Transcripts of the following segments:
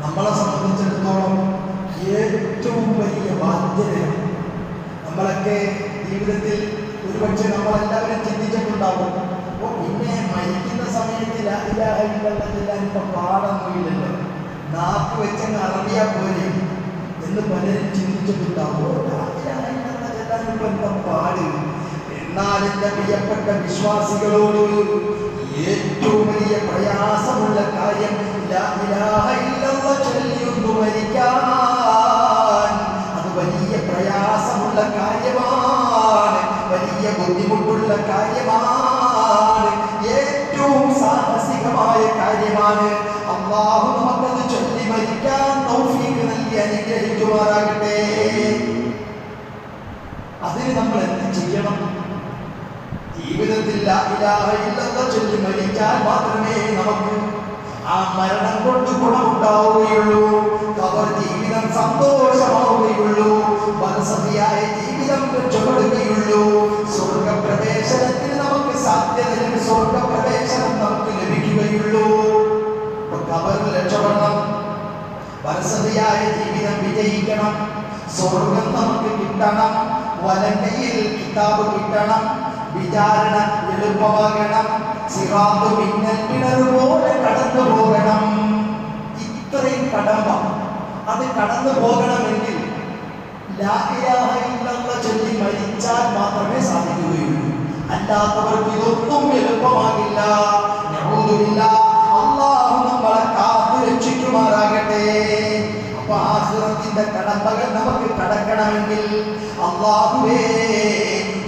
നമ്മളെ സംബന്ധിച്ചിടത്തോളം ഏറ്റവും വലിയ ബാധ്യതയാണ്. നമ്മളൊക്കെ ജീവിതത്തിൽ ഒരുപക്ഷെ നമ്മളെല്ലാവരും ചിന്തിച്ചിട്ടുണ്ടാവും, പിന്നെ മരിക്കുന്ന സമയത്ത് ലാ ഇലാഹ ഇല്ലല്ലാഹ് ഇപ്പം പാടൊന്നുമില്ലല്ലോ, നാക്ക് വെച്ചങ്ങ് അറിയാൻ പോലെ എന്ന് പലരും ചിന്തിച്ചിട്ടുണ്ടാവും. ലാ ഇലാഹ ഇല്ലല്ലാഹ് ചെല്ലാൻ ഇപ്പം എന്താ പാട്? എന്നാൽ എൻ്റെ പ്രിയപ്പെട്ട വിശ്വാസികളോട് ഏറ്റവും വലിയ പ്രയാസമുള്ള കാര്യം ലാ ഇലാഹ ഇല്ലല്ലാഹ് ചൊല്ലിയൊന്നു മരിക്കാൻ. അത് വലിയ പ്രയാസമുള്ള കാര്യമാണ്, വലിയ ബുദ്ധിമുട്ടുള്ള കാര്യമാണ്, ഏറ്റവും സാഹസികമായ കാര്യമാണ്. അല്ലാഹു നമുക്കത് ചൊല്ലി മരിക്കാൻ തൗഫീഖ് നൽകി അനുഗ്രഹിക്കുമാറാകട്ടെ. അതിന് നമ്മൾ എന്ത് ചെയ്യണം? ജീവിതത്തിൽ ലാ ഇലാഹ ഇല്ലല്ലാഹ് ചൊല്ലി മരിച്ചാൽ മാത്രമേ നമുക്ക് ആ മരണം കൊണ്ട് ഗുണമുണ്ടാവുകയുള്ളൂ, ഖബർ ജീവിതം സന്തോഷമാവുകയുള്ളൂ, ബർസഖിയായ ജീവിതം രക്ഷപ്പെടുകയുള്ളൂ, സ്വർഗപ്രവേശനത്തിന് നമുക്ക് സാധ്യത, സ്വർഗപ്രവേശനം നമുക്ക് ലഭിക്കുകയുള്ളൂ. ഖബറിൽ രക്ഷപ്പെടണം, ബർസഖിയായ ജീവിതം വിജയിക്കണം, സ്വർഗം നമുക്ക് കിട്ടണം, വലങ്കയിൽ കിതാബ് കിട്ടണം, വിചാരണ എളുപ്പമാകണം, സിറാത്ത് മിന്നൽ പിണറ് പോലെ കടന്നു പോകണം. ഇത്രയും കടമ്പ അത് കടന്നു പോകണമെങ്കിൽ ലാ ഇലാഹ ഇല്ലല്ലാഹ് ചൊല്ലി മരിച്ചാൽ മാത്രമേ സാധിക്കുകയുള്ളൂ. അല്ലാത്തവർക്ക് ഇതൊന്നും എളുപ്പമാകില്ല. നഊദുബില്ലാഹ്, അല്ലാഹു നമ്മളെ കാത്തു രക്ഷിക്കുമാറാകട്ടെ. അപ്പൊ ആഖിറത്തിന്റെ കടമ്പകൾ നമുക്ക് കടക്കണമെങ്കിൽ അല്ലാഹുവേ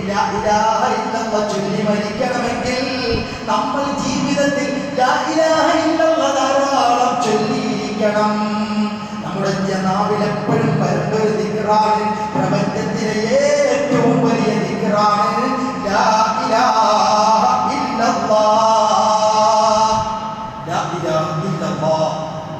ലാ ഇലാഹ ഇല്ലല്ലാഹ് ചൊല്ലി മരിക്കണമെങ്കിൽ നമ്മൾ ജീവിതത്തിൽ ലാ ഇലാഹ ഇല്ലല്ലാഹ് ധാരാളം ചൊല്ലിയിരിക്കണം. നമ്മുടെ നാവിൽ എപ്പോഴും വരേണ്ട ഒരു ദിക്റാണ്, പ്രപഞ്ചത്തിലെ ഏറ്റവും വലിയ ദിക്റാണ് ലാ ഇലാഹ ഇല്ലല്ലാഹ്. ലാ ഇലാഹ ഇല്ലല്ലാഹ്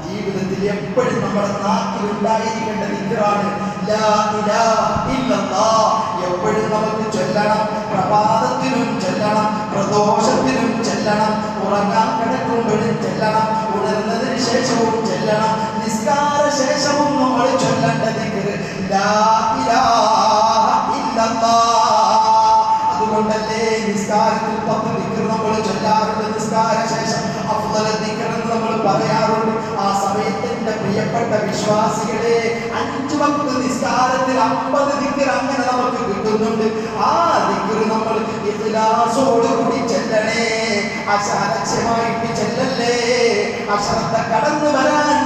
ജീവിതത്തിൽ എപ്പോഴും നമ്മുടെ നാട്ടിൽ ഉണ്ടായിരിക്കേണ്ട ദിക്റാണ് ലാ ഇലാഹ ഇല്ലല്ലാഹ്. എപ്പോഴും നമുക്ക് ചൊല്ലണം, പ്രഭാതത്തിനും ചൊല്ലണം, പ്രദോഷത്തിനും ചൊല്ലണം, ഉറങ്ങാൻ കിടക്കുമ്പോഴും ചൊല്ലണം, ഉണർന്നതിന് ശേഷവും ചൊല്ലണം, നിസ്കാര ശേഷവും നമ്മൾ ചൊല്ലേണ്ട ദിക്ർ ലാ ഇലാഹ ഇല്ലല്ലാഹ്. അതുകൊണ്ടല്ലേ നിസ്കാരത്തിൽ 10 ദിക്ർ നമ്മൾ ചൊല്ലാറുണ്ട്, നിസ്കാര ശേഷം അഫ്ളൽ ദിക്ർ എന്ന് നമ്മൾ പറയാറുണ്ട്. ആ സമയത്തിന്റെ പ്രിയപ്പെട്ട വിശ്വാസികളെ 5 വക്ത് നിസ്കാരത്തിൽ 50 ദിക്ർ അങ്ങനെ നമുക്ക് കിട്ടുന്നുണ്ട്. ആ ദിക്ർ നമ്മൾ ഇഖ്ലാസോടുകൂടി ചൊല്ലണേ, അലക്ഷ്യമായിട്ട് ചെല്ലല്ലേ. അശ്രദ്ധ കടന്നു വരാൻ